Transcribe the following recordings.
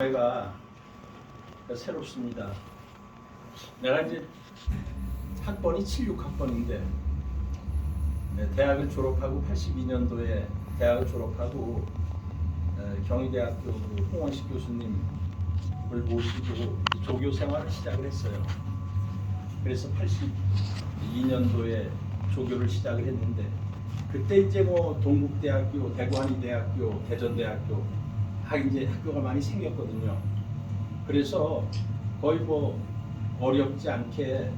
내가 새롭습니다. 내가 이제 학번이 76학번인데 대학을 졸업하고 82년도에 대학을 졸업하고 경희대학교 홍원식 교수님을 모시고 조교 생활을 시작을 했어요. 그래서 82년도에 조교를 시작을 했는데 그때 이제 뭐 동국대학교, 대구한의대학교, 대전대학교 이제 학교가 많이 생겼거든요. 그래서 거의 뭐 어렵지 않게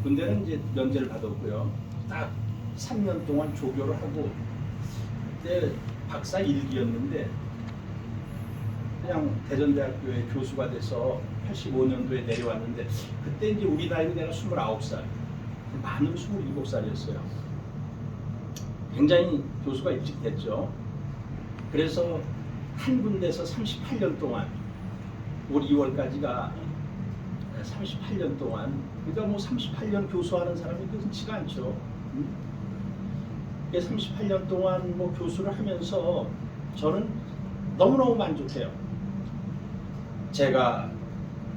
군대는 이제 면제를 받았고요. 딱 3년 동안 조교를 하고 그때 박사 1기였는데 그냥 대전대학교에 교수가 돼서 85년도에 내려왔는데 그때 이제 우리 나이로 내가 29살, 만으로 27살이었어요. 굉장히 교수가 일찍 됐죠. 그래서 한 군데서 38년 동안 올 2월까지가 38년 동안 그러니까 뭐 38년 교수하는 사람이 흔치가 않죠. 38년 동안 뭐 교수를 하면서 저는 너무너무 만족해요. 제가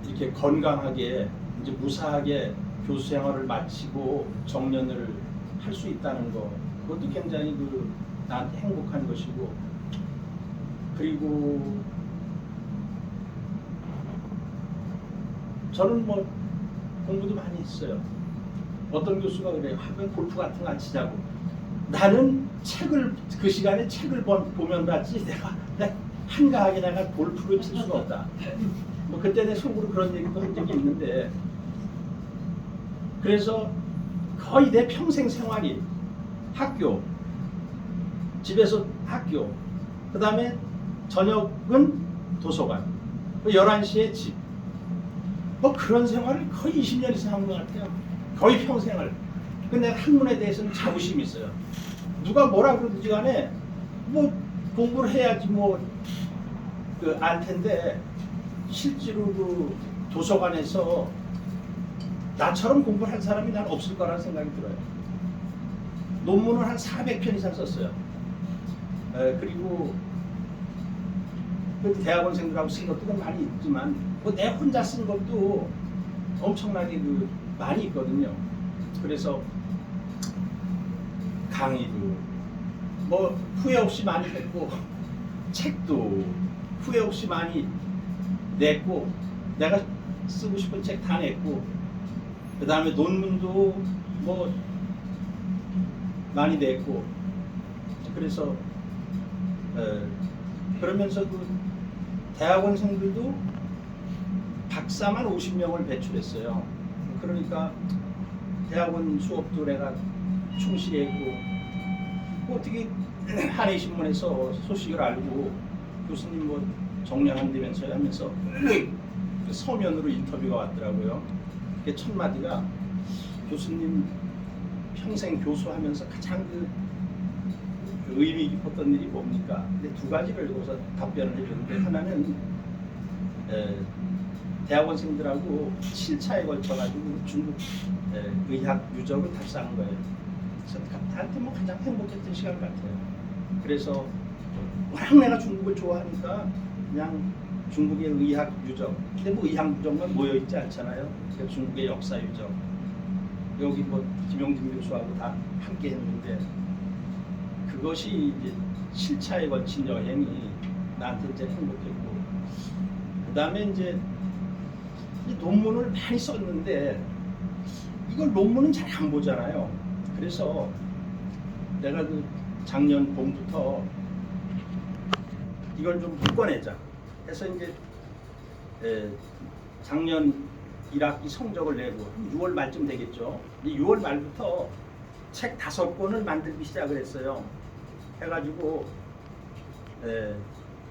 이렇게 건강하게 이제 무사하게 교수 생활을 마치고 정년을 할 수 있다는 거 그것도 굉장히 나한테 행복한 것이고 그리고 저는 뭐 공부도 많이 했어요. 어떤 교수가 그래요. 학교에 골프 같은 거 안 치자고. 나는 책을 그 시간에 책을 보면 봤지 내가 한가하게 내가 골프를 칠 수가 없다. 뭐 그때 내 속으로 그런 얘기도 한 적이 있는데 그래서 거의 내 평생 생활이 학교, 집에서 학교, 그 다음에 저녁은 도서관, 11시에 집. 뭐 그런 생활을 거의 20년 이상 한 것 같아요. 거의 평생을. 근데 학문에 대해서는 자부심이 있어요. 누가 뭐라 그러든지 간에 뭐 공부를 해야지 알 텐데 실제로 그 도서관에서 나처럼 공부를 한 사람이 난 없을 거라는 생각이 들어요. 논문을 한 400편 이상 썼어요. 그리고 대학원생들하고 쓴 것도 많이 있지만 뭐 내 혼자 쓴 것도 엄청나게 많이 있거든요. 그래서 강의도 뭐 후회 없이 많이 했고 책도 후회 없이 많이 냈고 내가 쓰고 싶은 책 다 냈고 그 다음에 논문도 뭐 많이 냈고 그래서 그러면서 대학원생들도 박사만 50명을 배출했어요. 그러니까 대학원 수업도 내가 충실히 했고 어떻게 한해신문에서 소식을 알고 교수님 뭐 정량한다면서 하면서 서면으로 인터뷰가 왔더라고요. 그게 첫 마디가 교수님 평생 교수하면서 가장 의미 깊었던 일이 뭡니까? 근데 두 가지를 여기서 답변을 해줬는데 하나는 대학원생들하고 7차에 걸쳐가지고 중국 의학 유적을 답사한 거예요. 그래서 나한테 뭐 가장 행복했던 시간 같아요. 그래서 워낙 내가 중국을 좋아하니까 그냥 중국의 의학 유적, 근데 뭐 의학 유적만 모여 있지 않잖아요. 그러니까 중국의 역사 유적, 여기 뭐 김용진 교수하고 다 함께 했는데 그것이 이제 7차에 걸친 여행이 나한테 이제 행복했고 그 다음에 이제 이 논문을 많이 썼는데 이걸 논문은 잘 안 보잖아요. 그래서 내가 작년 봄부터 이걸 좀 묶어내자 해서 이제 작년 1학기 성적을 내고 6월 말쯤 되겠죠. 이 6월 말부터 책 5권을 만들기 시작을 했어요. 해가지고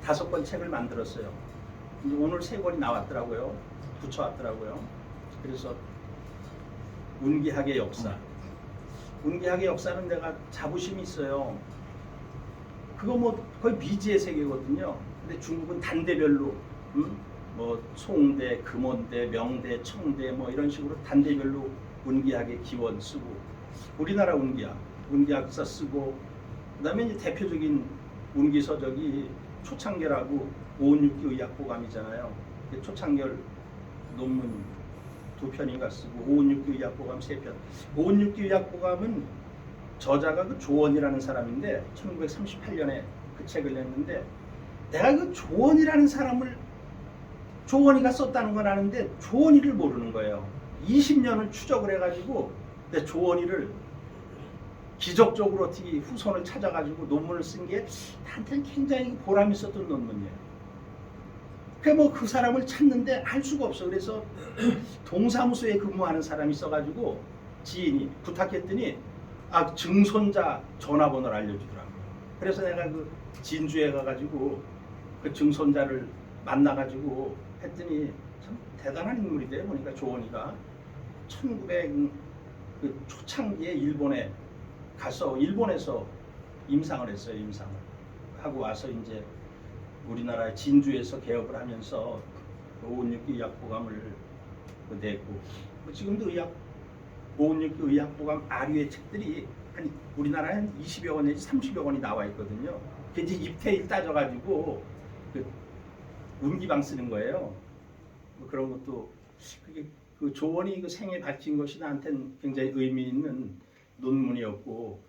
5권 책을 만들었어요. 이제 오늘 3권이 나왔더라고요. 붙여왔더라고요. 그래서 운기학의 역사. 운기학의 역사는 내가 자부심이 있어요. 그거 뭐 거의 미지의 세계거든요. 근데 중국은 단대별로 뭐 송대, 금원대, 명대, 청대 뭐 이런 식으로 단대별로 운기학의 기원 쓰고 우리나라 운기학, 운기학사 쓰고 그다음에 이제 대표적인 운기서적이 초창결하고 516기 의학보감이잖아요. 초창결 논문 2편인가 쓰고 516기 의학보감 3편. 516기 의학보감은 저자가 그 조원이라는 사람인데 1938년에 그 책을 냈는데 내가 그 조원이라는 사람을 조원이가 썼다는 건 아는데 조원이를 모르는 거예요. 20년을 추적을 해가지고 내 조원이를 기적적으로 어떻게 후손을 찾아가지고 논문을 쓴 게 나한테는 굉장히 보람 있었던 논문이에요. 그 사람을 찾는데 알 수가 없어. 그래서 동사무소에 근무하는 사람이 있어가지고 지인이 부탁했더니 증손자 전화번호를 알려주더라고요. 그래서 내가 그 진주에 가가지고 그 증손자를 만나가지고 했더니 참 대단한 인물이 돼. 보니까 조원이가 1900 그 초창기에 일본에 가서 일본에서 임상을 했어요. 임상을 하고 와서 이제 우리나라 진주에서 개업을 하면서 516기 의학보감을 냈고 지금도 516기 의학보감 아류의 책들이 한 우리나라에 한 20여 권 내지 30여 권이 나와 있거든요. 그게 이제 입테일 따져가지고 그 운기방 쓰는 거예요. 그런 것도 그게 그 조원이 그 생에 바친 것이 나한테는 굉장히 의미 있는 논문이었고,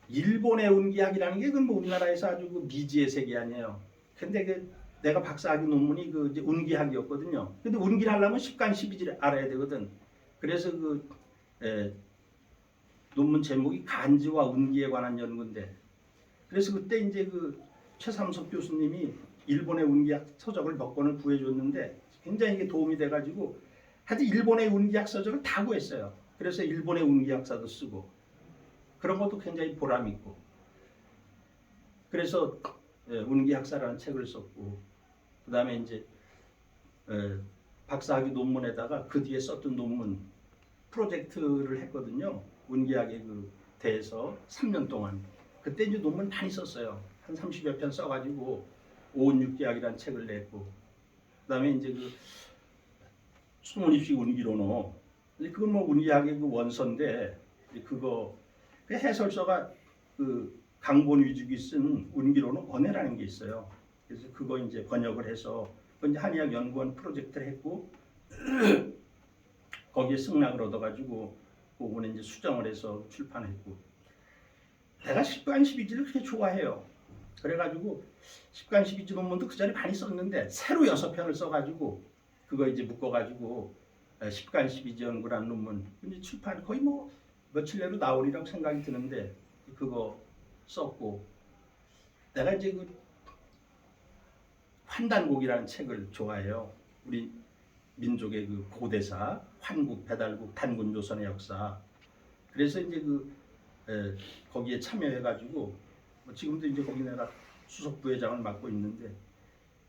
일본의 운기학이라는 게 그건 뭐 우리나라에서 아주 그 미지의 세계 아니에요. 근데 그 내가 박사학위 논문이 그 이제 운기학이었거든요. 근데 운기를 하려면 10간 12지를 알아야 되거든. 그래서 그 논문 제목이 간지와 운기에 관한 연구인데, 그래서 그때 이제 그 최삼석 교수님이 일본의 운기학 서적을 몇 권을 구해줬는데 굉장히 이게 도움이 돼가지고 하여튼 일본의 운기학 서적을 다 구했어요. 그래서 일본의 운기학사도 쓰고 그런 것도 굉장히 보람 있고, 그래서 운기학사라는 책을 썼고, 그 다음에 이제 박사학위 논문에다가 그 뒤에 썼던 논문 프로젝트를 했거든요. 운기학에 그 대해서 3년 동안. 그때 이제 논문 많이 썼어요. 한 30여 편 써가지고 516기학이라는 책을 냈고, 그 다음에 이제 그 수문입식 운기론어, 그건 뭐 운기학의 그 원서인데, 그거 그 해설서가 그 강본 위죽이 쓴 운기론어 원해라는 게 있어요. 그래서 그거 이제 번역을 해서 이제 한의학연구원 프로젝트를 했고 거기에 승낙을 얻어가지고 그거는 이제 수정을 해서 출판했고, 내가 10간 12지를 그렇게 좋아해요. 그래가지고 10간 12지 논문도 그 전에 많이 썼는데 새로 6편을 써가지고 그거 이제 묶어가지고 10간 12지 연구라는 논문 이제 출판 거의 뭐 며칠 내로 나오리라고 생각이 드는데 그거 썼고, 내가 이제 그 환단곡이라는 책을 좋아해요. 우리 민족의 그 고대사, 환국, 배달국, 단군 조선의 역사. 그래서 이제 거기에 참여해가지고 지금도 이제 거기 내가 수석 부회장을 맡고 있는데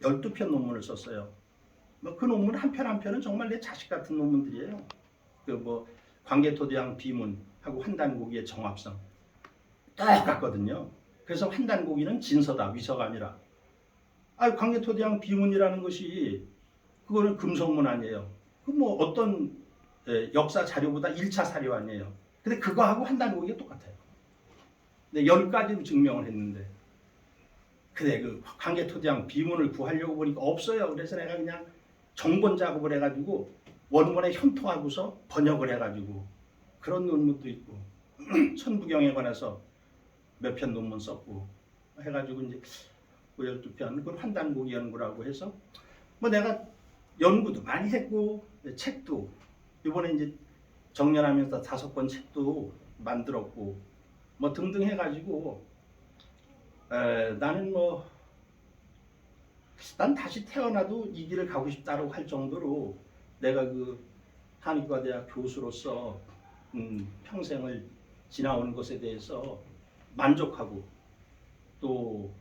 12편 논문을 썼어요. 그 논문 한 편 한 편은 정말 내 자식 같은 논문들이에요. 그 광개토대왕 비문하고 환단고기의 정합성 똑같거든요. 그래서 환단고기는 진서다, 위서가 아니라. 광개토대왕 비문이라는 것이 그거는 금속문 아니에요. 그 뭐 어떤 역사 자료보다 1차 사료 아니에요. 근데 그거하고 환단고기가 똑같아요. 근데 10가지로 증명을 했는데, 근데 그 광개토대왕 비문을 구하려고 보니까 없어요. 그래서 내가 그냥 정본 작업을 해가지고 원본에 현토하고서 번역을 해가지고 그런 논문도 있고 천부경에 관해서 몇 편 논문 썼고 해가지고 이제 12편 그걸 환단고기 연구라고 해서 뭐 내가 연구도 많이 했고 책도 이번에 이제 정년하면서 5권 책도 만들었고 뭐 등등 해가지고 나는 난 다시 태어나도 이 길을 가고 싶다고 할 정도로 내가 그 한의과대학 교수로서 평생을 지나온 것에 대해서 만족하고 또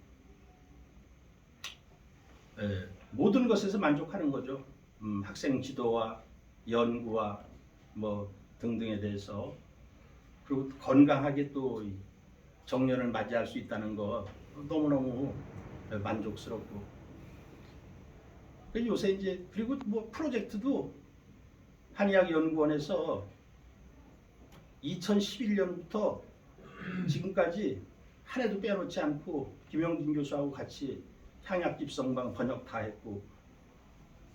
모든 것에서 만족하는 거죠. 학생 지도와 연구와 뭐 등등에 대해서, 그리고 건강하게 또 정년을 맞이할 수 있다는 거 너무너무 만족스럽고, 요새 이제 그리고 뭐 프로젝트도 한의학연구원에서 2011년부터 지금까지 한 해도 빼놓지 않고 김영진 교수하고 같이 향약집성방 번역 다 했고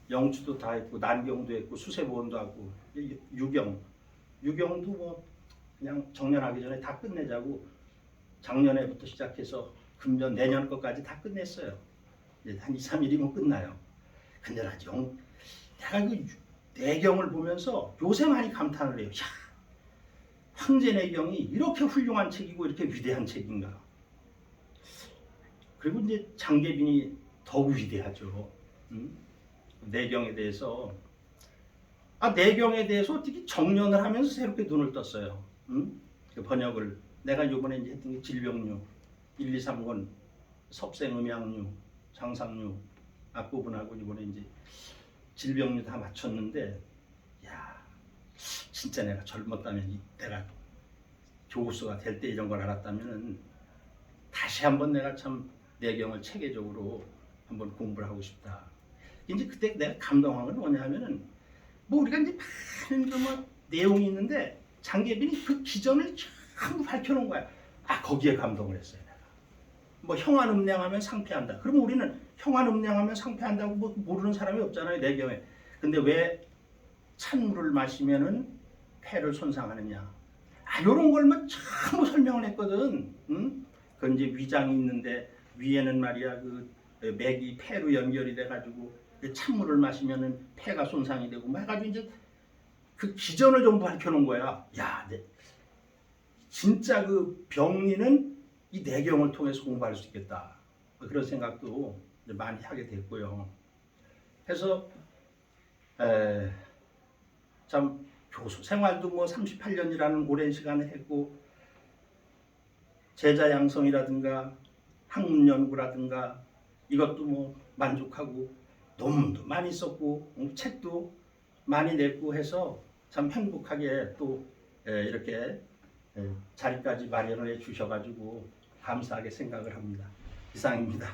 영주도 다 했고 난경도 했고 수세보원도 하고 유경도 뭐 그냥 정년하기 전에 다 끝내자고 작년에부터 시작해서 금년 내년 것까지 다 끝냈어요. 이제 한 2, 3일이면 끝나요. 근데 나중 내가 그 내경을 보면서 요새 많이 감탄을 해요. 야, 황제내경이 이렇게 훌륭한 책이고 이렇게 위대한 책인가. 그리고 이제 장계빈이 더욱 위대하죠. 내경에 대해서 내경에 대해서 어떻게 정연을 하면서 새롭게 눈을 떴어요. 그 번역을 내가 이번에 이제 했던 게 질병류 1, 2, 3권 섭생음양류, 장상류 앞부분하고 이번에 이제 질병류 다 맞췄는데 야 진짜 내가 젊었다면 내가 교수가 될 때 이런 걸 알았다면은 다시 한번 내가 참 내경을 체계적으로 한번 공부를 하고 싶다. 이제 그때 내가 감동한 건 뭐냐면은 뭐 우리가 이제 많은 뭐 내용이 있는데 장계빈이 그 기전을 전부 밝혀놓은 거야. 거기에 감동을 했어요. 내가. 뭐 형한음량하면 상폐한다. 그러면 우리는 형한음량하면 상폐한다고 뭐 모르는 사람이 없잖아요. 내경에. 근데 왜 찬물을 마시면은 폐를 손상하느냐. 이런 걸 뭐 전부 설명을 했거든. 그건 이제 위장이 있는데 위에는 말이야 그 맥이 폐로 연결이 돼가지고 찬물을 마시면은 폐가 손상이 되고 막 해가지고 이제 그 기전을 전부 밝혀놓은 거야. 야, 진짜 그 병리는 이 내경을 통해서 공부할 수 있겠다. 그런 생각도 이제 많이 하게 됐고요. 그래서 참 교수 생활도 뭐 38년이라는 오랜 시간을 했고 제자 양성이라든가 학문 연구라든가 이것도 뭐 만족하고 논문도 많이 썼고 책도 많이 냈고 해서 참 행복하게 또 이렇게 자리까지 마련을 해 주셔가지고 감사하게 생각을 합니다. 이상입니다.